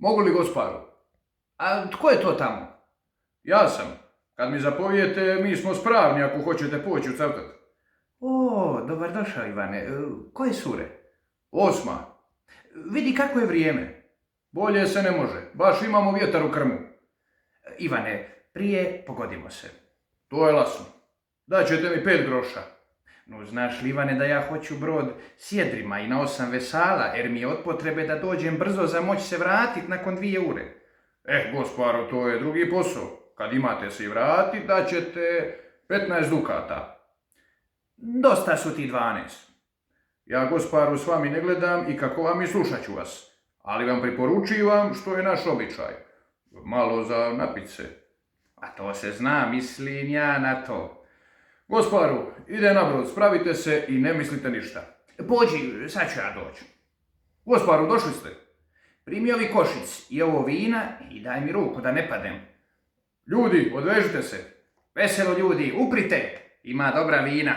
Mogu li gosparu? A tko je to tamo? Ja sam. Kad mi zapovijete, mi smo spravni ako hoćete poći u cavtat. O, dobar došao, Ivane. Koje sure? 8. Vidi kako je vrijeme. Bolje se ne može. Baš imamo vjetar u krmu. Ivane, prije pogodimo se. To je lasno. Daćete mi 5 groša. No, znaš li, Ivane, da ja hoću brod s jedrima i na 8 vesala, jer mi je od potrebe da dođem brzo za moći se vratit nakon 2 ure. Gosparo, to je drugi posao. Kad imate se i vratit, daćete 15 dukata. Dosta su ti 12. Ja, gosparu, s vami ne gledam i kako vam i slušat ću vas. Ali vam preporučivam što je naš običaj. Malo za napit se. A to se zna, mislim ja na to. Gosparu, ide na brod, spravite se i ne mislite ništa. Pođi, sad ću ja doći. Gosparu, došli ste. Primi ovi košic i ovo vina i daj mi ruku da ne padem. Ljudi, odvežite se. Veselo ljudi, uprite, ima dobra vina.